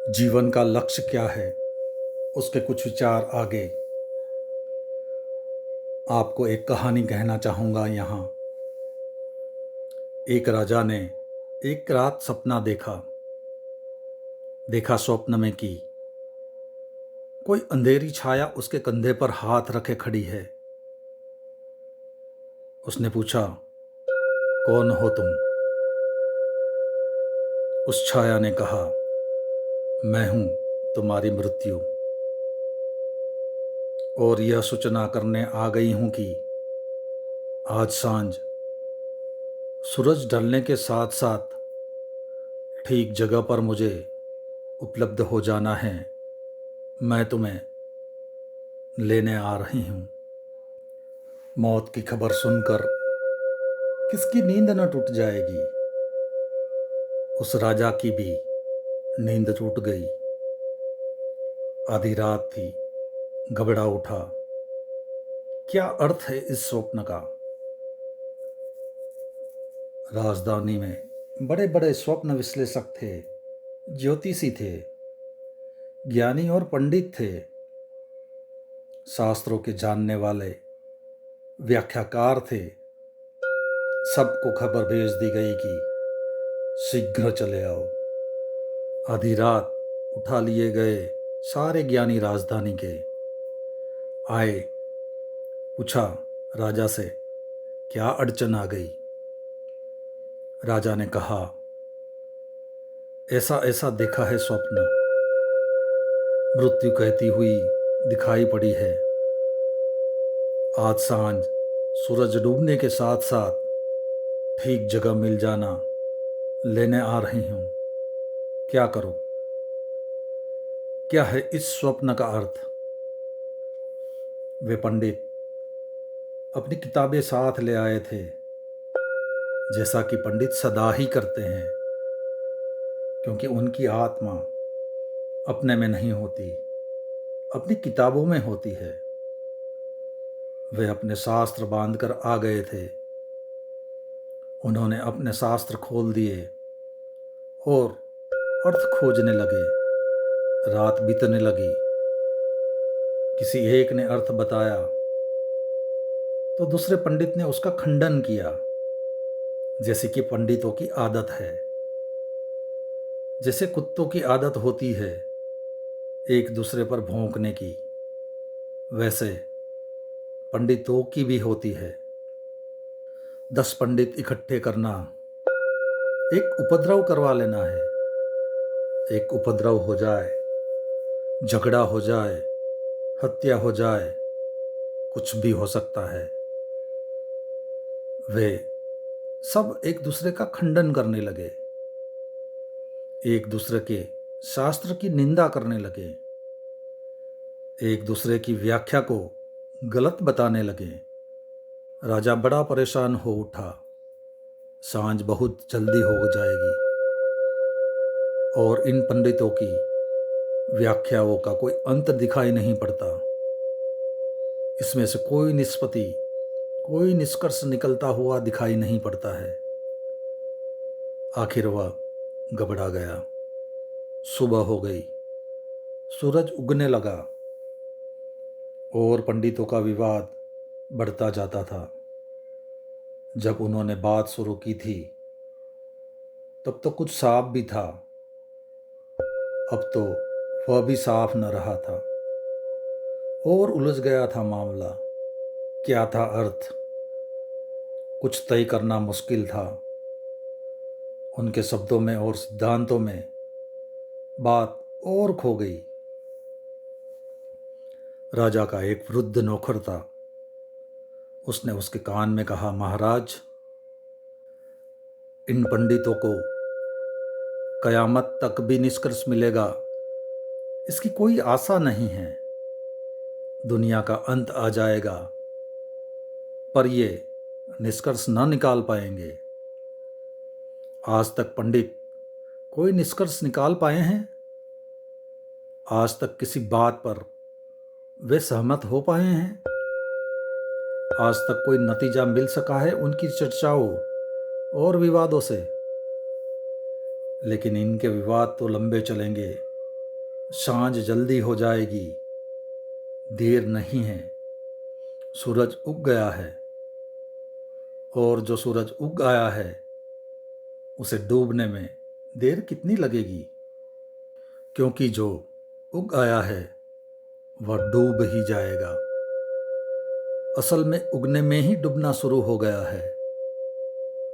जीवन का लक्ष्य क्या है, उसके कुछ विचार आगे। आपको एक कहानी कहना चाहूँगा यहाँ। एक राजा ने एक रात सपना देखा। देखा स्वप्न में कि कोई अंधेरी छाया उसके कंधे पर हाथ रखे खड़ी है। उसने पूछा, कौन हो तुम? उस छाया ने कहा, मैं हूँ तुम्हारी मृत्यु, और यह सूचना करने आ गई हूँ कि आज सांझ सूरज ढलने के साथ साथ ठीक जगह पर मुझे उपलब्ध हो जाना है। मैं तुम्हें लेने आ रही हूँ। मौत की खबर सुनकर किसकी नींद न टूट जाएगी। उस राजा की भी नींद टूट गई। आधी रात थी, घबरा उठा। क्या अर्थ है इस स्वप्न का? राजधानी में बड़े बड़े स्वप्न विश्लेषक थे, ज्योतिषी थे, ज्ञानी और पंडित थे, शास्त्रों के जानने वाले व्याख्याकार थे। सबको खबर भेज दी गई कि शीघ्र चले आओ। आधी रात उठा लिए गए सारे ज्ञानी राजधानी के आए। पूछा राजा से, क्या अड़चन आ गई? राजा ने कहा, ऐसा ऐसा देखा है स्वप्न। मृत्यु कहती हुई दिखाई पड़ी है। आज सांझ सूरज डूबने के साथ साथ ठीक जगह मिल जाना, लेने आ रही हूँ। क्या करूं? क्या है इस स्वप्न का अर्थ? वे पंडित अपनी किताबें साथ ले आए थे, जैसा कि पंडित सदा ही करते हैं, क्योंकि उनकी आत्मा अपने में नहीं होती, अपनी किताबों में होती है। वे अपने शास्त्र बांधकर आ गए थे। उन्होंने अपने शास्त्र खोल दिए और अर्थ खोजने लगे। रात बीतने लगी। किसी एक ने अर्थ बताया तो दूसरे पंडित ने उसका खंडन किया, जैसे कि पंडितों की आदत है। जैसे कुत्तों की आदत होती है एक दूसरे पर भौंकने की, वैसे पंडितों की भी होती है। 10 पंडित इकट्ठे करना, एक उपद्रव करवा लेना है। एक उपद्रव हो जाए, झगड़ा हो जाए, हत्या हो जाए, कुछ भी हो सकता है। वे सब एक दूसरे का खंडन करने लगे, एक दूसरे के शास्त्र की निंदा करने लगे, एक दूसरे की व्याख्या को गलत बताने लगे। राजा बड़ा परेशान हो उठा। सांझ बहुत जल्दी हो जाएगी और इन पंडितों की व्याख्याओं का कोई अंत दिखाई नहीं पड़ता। इसमें से कोई निष्पत्ति, कोई निष्कर्ष निकलता हुआ दिखाई नहीं पड़ता है। आखिर वह घबरा गया। सुबह हो गई, सूरज उगने लगा और पंडितों का विवाद बढ़ता जाता था। जब उन्होंने बात शुरू की थी तब तो कुछ साफ भी था, अब तो वह भी साफ न रहा था और उलझ गया था मामला। क्या था अर्थ? कुछ तय करना मुश्किल था। उनके शब्दों में और सिद्धांतों में बात और खो गई। राजा का एक वृद्ध नौकर था। उसने उसके कान में कहा, महाराज, इन पंडितों को कयामत तक भी निष्कर्ष मिलेगा, इसकी कोई आशा नहीं है। दुनिया का अंत आ जाएगा पर ये निष्कर्ष न निकाल पाएंगे। आज तक पंडित कोई निष्कर्ष निकाल पाए हैं? आज तक किसी बात पर वे सहमत हो पाए हैं? आज तक कोई नतीजा मिल सका है उनकी चर्चाओं और विवादों से? लेकिन इनके विवाद तो लंबे चलेंगे, सांझ जल्दी हो जाएगी, देर नहीं है। सूरज उग गया है, और जो सूरज उग आया है उसे डूबने में देर कितनी लगेगी, क्योंकि जो उग आया है वह डूब ही जाएगा। असल में उगने में ही डूबना शुरू हो गया है।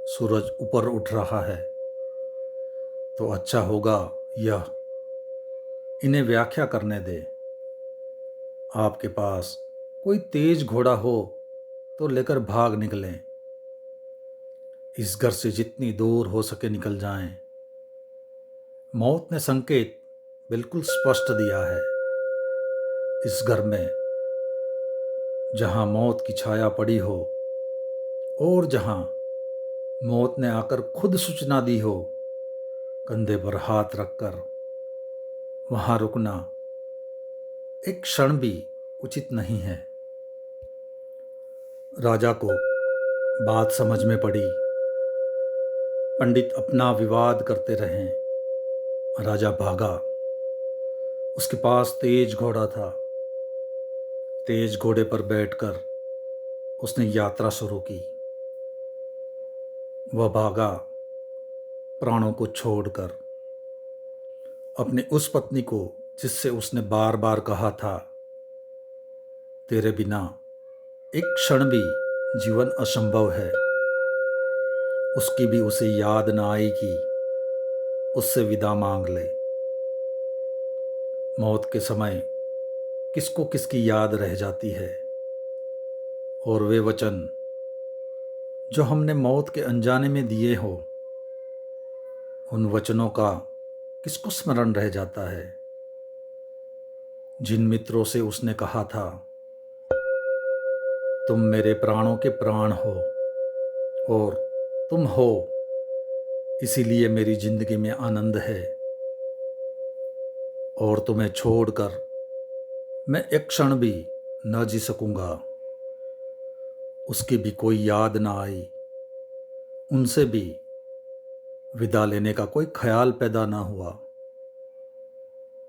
सूरज ऊपर उठ रहा है तो अच्छा होगा यह इन्हें व्याख्या करने दे। आपके पास कोई तेज घोड़ा हो तो लेकर भाग निकलें। इस घर से जितनी दूर हो सके निकल जाएं। मौत ने संकेत बिल्कुल स्पष्ट दिया है। इस घर में जहां मौत की छाया पड़ी हो और जहां मौत ने आकर खुद सूचना दी हो, कंधे पर हाथ रखकर वहां रुकना एक क्षण भी उचित नहीं है। राजा को बात समझ में पड़ी। पंडित अपना विवाद करते रहे। राजा भागा। उसके पास तेज घोड़ा था। तेज घोड़े पर बैठकर उसने यात्रा शुरू की। वह भागा प्राणों को छोड़कर, अपनी उस पत्नी को जिससे उसने बार बार कहा था, तेरे बिना एक क्षण भी जीवन असंभव है। उसकी भी उसे याद ना आई कि उससे विदा मांग ले। मौत के समय किसको किसकी याद रह जाती है, और वे वचन जो हमने मौत के अनजाने में दिए हो, उन वचनों का किसको स्मरण रह जाता है। जिन मित्रों से उसने कहा था, तुम मेरे प्राणों के प्राण हो और तुम हो, इसीलिए मेरी जिंदगी में आनंद है, और तुम्हें छोड़कर मैं एक क्षण भी न जी सकूंगा, उसकी भी कोई याद ना आई। उनसे भी विदा लेने का कोई ख्याल पैदा ना हुआ।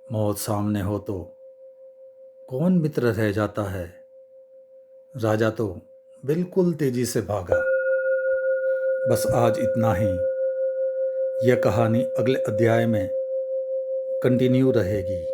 मौत सामने हो तो कौन मित्र रह जाता है। राजा तो बिल्कुल तेजी से भागा। बस आज इतना ही। यह कहानी अगले अध्याय में कंटिन्यू रहेगी।